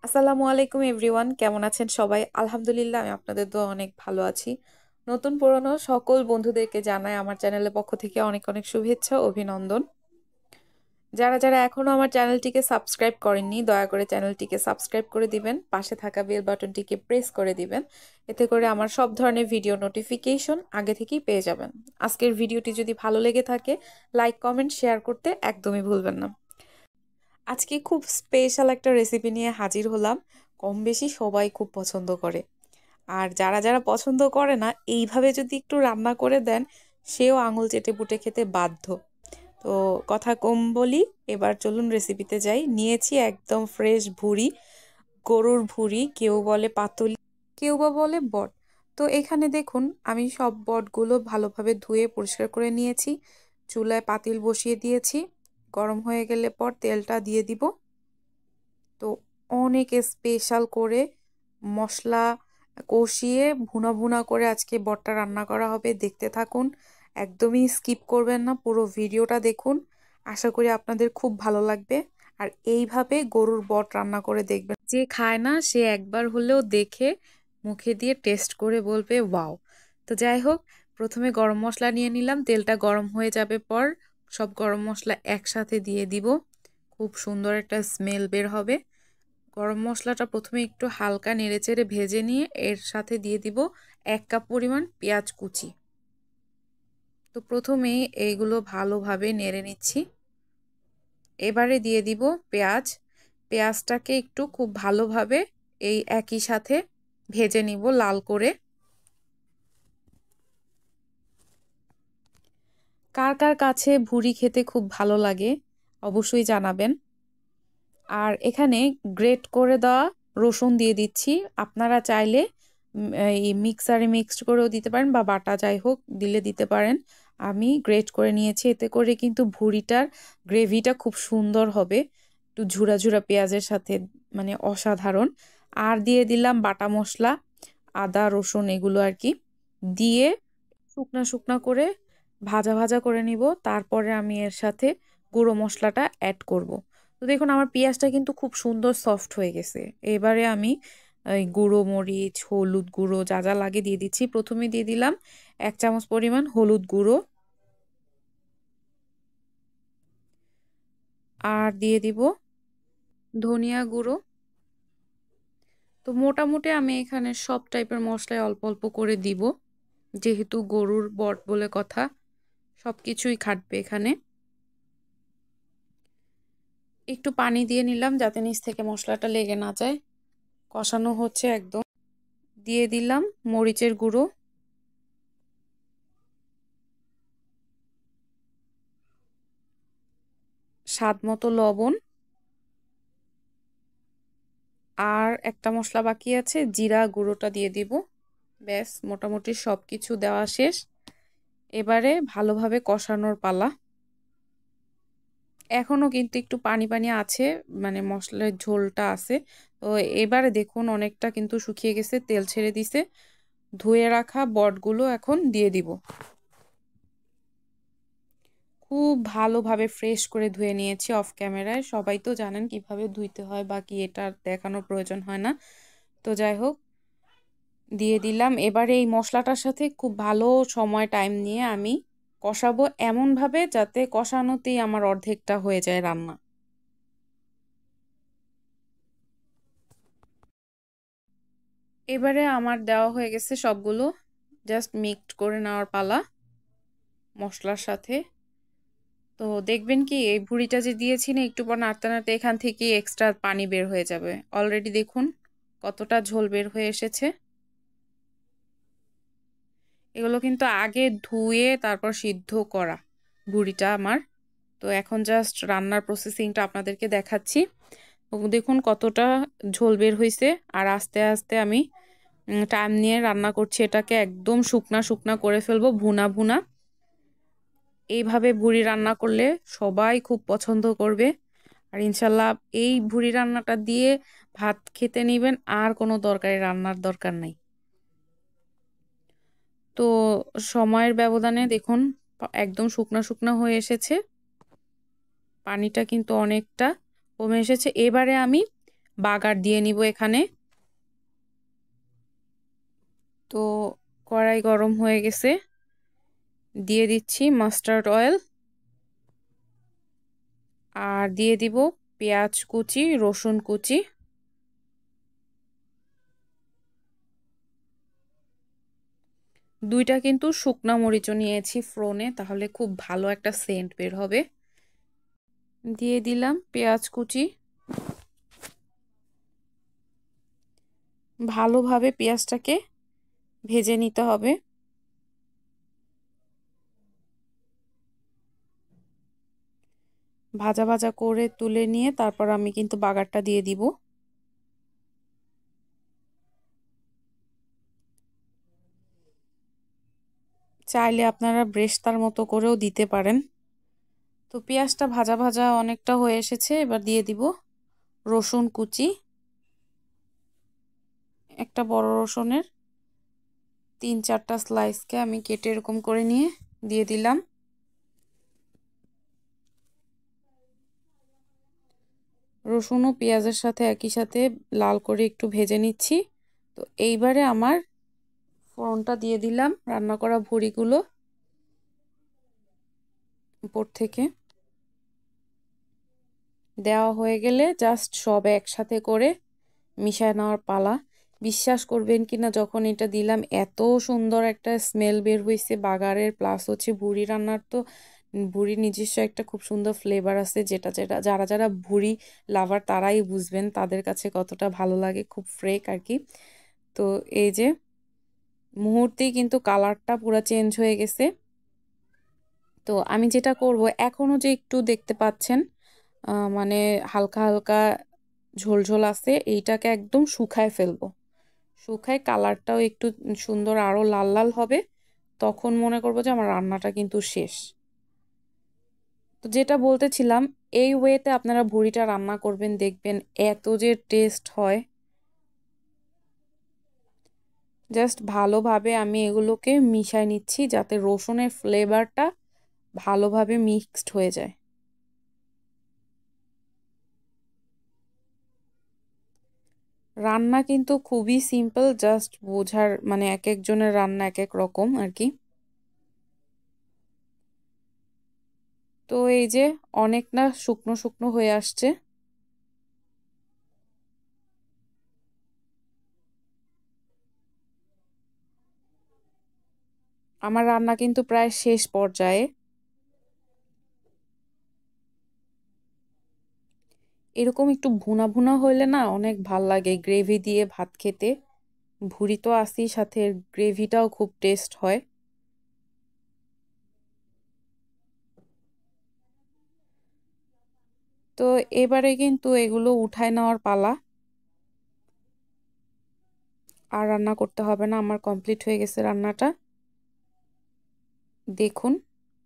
আসসালামু আলাইকুম এভরিওয়ান, কেমন আছেন সবাই? আলহামদুলিল্লাহ, আমি আপনাদের দোয়া অনেক ভালো আছি। নতুন পুরনো সকল বন্ধুদেরকে জানাই আমার চ্যানেলের পক্ষ থেকে অনেক অনেক শুভেচ্ছা ও অভিনন্দন। যারা যারা এখনো আমার চ্যানেলটিকে সাবস্ক্রাইব করেননি, দয়া করে চ্যানেলটিকে সাবস্ক্রাইব করে দিবেন, পাশে থাকা বেল বাটনটিকে প্রেস করে দিবেন। এতে করে আমার সব ধরনের ভিডিও নোটিফিকেশন আগে থেকেই পেয়ে যাবেন। আজকের ভিডিওটি যদি ভালো লেগে থাকে, লাইক কমেন্ট শেয়ার করতে একদমই ভুলবেন না। আজকে খুব স্পেশাল একটা রেসিপি নিয়ে হাজির হলাম। কম বেশি সবাই খুব পছন্দ করে। আর যারা যারা পছন্দ করে না, এইভাবে যদি একটু রান্না করে দেন, সেও আঙুল চেটে পুটে খেতে বাধ্য। তো কথা কম বলি, এবার চলুন রেসিপিতে যাই। নিয়েছি একদম ফ্রেশ ভুঁড়ি, গরুর ভুঁড়ি, কেউ বলে পাতুলি, কেউ বা বলে বট। তো এখানে দেখুন, আমি সব বটগুলো ভালোভাবে ধুয়ে পরিষ্কার করে নিয়েছি। চুলায় পাতিল বসিয়ে দিয়েছি, গরম হয়ে গেলে পর তেলটা দিয়ে দিব। তো অনেক স্পেশাল করে মশলা কষিয়ে ভুনা ভুনা করে আজকে বটটা রান্না করা হবে। দেখতে থাকুন, একদমই স্কিপ করবেন না, পুরো ভিডিওটা দেখুন। আশা করি আপনাদের খুব ভালো লাগবে। আর এইভাবে গরুর বট রান্না করে দেখবেন, যে খায় না সে একবার হলেও দেখে মুখে দিয়ে টেস্ট করে বলবে ওয়াও। তো যাই হোক, প্রথমে গরম মশলা নিয়ে নিলাম। তেলটা গরম হয়ে যাবে পর সব গরম মশলা একসাথে দিয়ে দিব। খুব সুন্দর একটা স্মেল বের হবে। গরম মশলাটা প্রথমে একটু হালকা নেড়েচেড়ে ভেজে নিয়ে এর সাথে দিয়ে দিব 1 কাপ পরিমাণ পেঁয়াজ কুচি। তো প্রথমেই এইগুলো ভালোভাবে নেড়ে নিচ্ছি। এবারে দিয়ে দিব পেঁয়াজ। পেঁয়াজটাকে একটু খুব ভালোভাবে এই একই সাথে ভেজে নিব লাল করে। কার কার কাছে ভুঁড়ি খেতে খুব ভালো লাগে অবশ্যই জানাবেন। আর এখানে গ্রেট করে দেওয়া রসুন দিয়ে দিচ্ছি। আপনারা চাইলে এই মিক্সারে মিক্সড করেও দিতে পারেন বা বাটা যাই হোক দিলে দিতে পারেন। আমি গ্রেট করে নিয়েছি, এতে করে কিন্তু ভুঁড়িটার গ্রেভিটা খুব সুন্দর হবে, একটু ঝুরা ঝুরা পেঁয়াজের সাথে, মানে অসাধারণ। আর দিয়ে দিলাম বাটা মশলা, আদা রসুন এগুলো আর কি, দিয়ে শুকনা শুকনা করে ভাজা ভাজা করে নিব। তারপরে আমি এর সাথে গুঁড়ো মশলাটা অ্যাড করব। তো দেখুন, আমার পেঁয়াজটা কিন্তু খুব সুন্দর সফট হয়ে গেছে। এবারে আমি এই গুঁড়ো মরিচ, হলুদ গুঁড়ো যা যা লাগে দিয়ে দিচ্ছি। প্রথমে দিয়ে দিলাম 1 চামচ পরিমাণ হলুদ গুঁড়ো, আর দিয়ে দিব ধনিয়া গুঁড়ো। তো মোটামুটি আমি এখানে সব টাইপের মশলাই অল্প অল্প করে দিব, যেহেতু গরুর বট বলে কথা, সব কিছুই খাটবে এখানে। একটু পানি দিয়ে নিলাম যাতে নিচ থেকে মশলাটা লেগে না যায়। কষানো হচ্ছে একদম। দিয়ে দিলাম মরিচের গুঁড়ো, স্বাদ মতো লবণ, আর একটা মশলা বাকি আছে, জিরা গুঁড়োটা দিয়ে দিব। ব্যাস, মোটামুটি সব কিছু দেওয়া শেষ। এবারে ভালোভাবে কষানোর পালা। এখনো কিন্তু একটু পানি পানি আছে, মানে মশলার ঝোলটা আছে। তো এবারে দেখুন অনেকটা কিন্তু শুকিয়ে গেছে, তেল ছেড়ে দিছে। ধুয়ে রাখা বটগুলো এখন দিয়ে দিব। খুব ভালোভাবে ফ্রেশ করে ধুয়ে নিয়েছি অফ ক্যামেরায়। সবাই তো জানেন কিভাবে ধুইতে হয়, বা কি এটা দেখানোর প্রয়োজন হয় না। তো যাই হোক, দিয়ে দিলাম। এবারে এই মশলাটার সাথে খুব ভালো সময় টাইম নিয়ে আমি কষাবো, এমনভাবে যাতে কষানোতেই আমার অর্ধেকটা হয়ে যায় রান্না। এবারে আমার দেওয়া হয়ে গেছে সবগুলো, জাস্ট মিক্সড করে নেওয়ার পালা মশলার সাথে। তো দেখবেন কি, এই ভুঁড়িটা যে দিয়েছি না, একটু পর নাড়তে নাড়তে এখান থেকে এক্সট্রা পানি বের হয়ে যাবে। অলরেডি দেখুন কতটা ঝোল বের হয়ে এসেছে। এগুলো কিন্তু আগে ধুয়ে তারপর সিদ্ধ করা ভুঁড়িটা আমার। তো এখন জাস্ট রান্নার প্রসেসিংটা আপনাদেরকে দেখাচ্ছি। দেখুন কতটা ঝোল বের হয়েছে। আর আস্তে আস্তে আমি টাইম নিয়ে রান্না করছি, এটাকে একদম শুকনা শুকনা করে ফেলবো, ভুনা ভুনা। এইভাবে ভুঁড়ি রান্না করলে সবাই খুব পছন্দ করবে। আর ইনশাল্লাহ এই ভুঁড়ি রান্নাটা দিয়ে ভাত খেতে নিবেন, আর কোনো তরকারি রান্নার দরকার নাই। তো সময়ের ব্যবধানে দেখুন একদম শুকনা শুকনা হয়ে এসেছে, পানিটা কিন্তু অনেকটা কমে এসেছে। এবারে আমি বাগার দিয়ে নিব এখানে। তো কড়াই গরম হয়ে গেছে, দিয়ে দিচ্ছি মাস্টার্ড অয়েল, আর দিয়ে দিব পেঁয়াজ কুচি, রসুন কুচি। দুইটা কিন্তু শুকনা মরিচও নিয়েছি ফোড়নে, তাহলে খুব ভালো একটা সেন্ট বের হবে। দিয়ে দিলাম পেঁয়াজ কুচি। ভালোভাবে পেঁয়াজটাকে ভেজে নিতে হবে। ভাজা ভাজা করে তুলে নিয়ে তারপর আমি কিন্তু বাগারটা দিয়ে দিব। চাইলে আপনারা ব্রেস্তার মতো করেও দিতে পারেন। তো পেঁয়াজটা ভাজা ভাজা অনেকটা হয়ে এসেছে, এবার দিয়ে দিব রসুন কুচি। একটা বড় রসুনের 3-4টা স্লাইসকে আমি কেটে এরকম করে নিয়ে দিয়ে দিলাম। রসুন ও পেঁয়াজের সাথে একই সাথে লাল করে একটু ভেজে নিচ্ছি। তো এইবারে আমার ফোড়নটা দিয়ে দিলাম রান্না করা ভুঁড়িগুলো উপর থেকে। দেওয়া হয়ে গেলে জাস্ট সব একসাথে করে মিশায় নেওয়ার পালা। বিশ্বাস করবেন কিনা, যখন এটা দিলাম এত সুন্দর একটা স্মেল বের হয়েছে বাগারের, প্লাস হচ্ছে ভুঁড়ি রান্নার। তো ভুঁড়ির নিজস্ব একটা খুব সুন্দর ফ্লেভার আছে, যেটা যেটা যারা যারা ভুঁড়ি লাভার তারাই বুঝবেন তাদের কাছে কতটা ভালো লাগে, খুব ফ্রেক আর কি। তো এই যে মুহূর্তেই কিন্তু কালারটা পুরো চেঞ্জ হয়ে গেছে। তো আমি যেটা করব, এখনো যে একটু দেখতে পাচ্ছেন মানে হালকা হালকা ঝোলঝোল আছে, এইটাকে একদম শুকায় ফেলবো। শুকায় কালারটাও একটু সুন্দর আরো লাল লাল হবে, তখন মনে করবো যে আমার রান্নাটা কিন্তু শেষ। তো যেটা বলতেছিলাম, এই ওয়েতে আপনারা ভুঁড়িটা রান্না করবেন, দেখবেন এত যে টেস্ট হয়। জাস্ট ভালোভাবে আমি এগুলোকে মিশাই নিচ্ছি যাতে রসুনের ফ্লেভারটা ভালোভাবে মিক্সড হয়ে যায়। রান্না কিন্তু খুবই সিম্পল, জাস্ট বোঝার মানে এক একজনের রান্না এক এক রকম আর কি। তো এই যে অনেক না শুকনো শুকনো হয়ে আসছে। আমার রান্না কিন্তু প্রায় শেষ পর্যায়ে। এরকম একটু ভুনা ভুনা হইলে না অনেক ভাল লাগে গ্রেভি দিয়ে ভাত খেতে। ভুড়ি তো আসি, সাথে গ্রেভিটাও খুব টেস্ট হয়। তো এবারে কিন্তু এগুলো উঠায় নেওয়ার পালা। আর রান্না করতে হবে না, আমার কমপ্লিট হয়ে গেছে রান্নাটা। দেখুন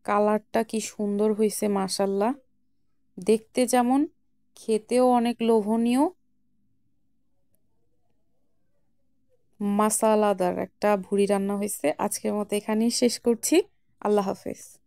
কালারটা কি সুন্দর হয়েছে মাশাল্লাহ। দেখতে যেমন, খেতেও অনেক লোভনীয়, মাসালাদার একটা ভুড়ি রান্না হয়েছে। আজকের মতো এখানেই শেষ করছি। আল্লাহ হাফেজ।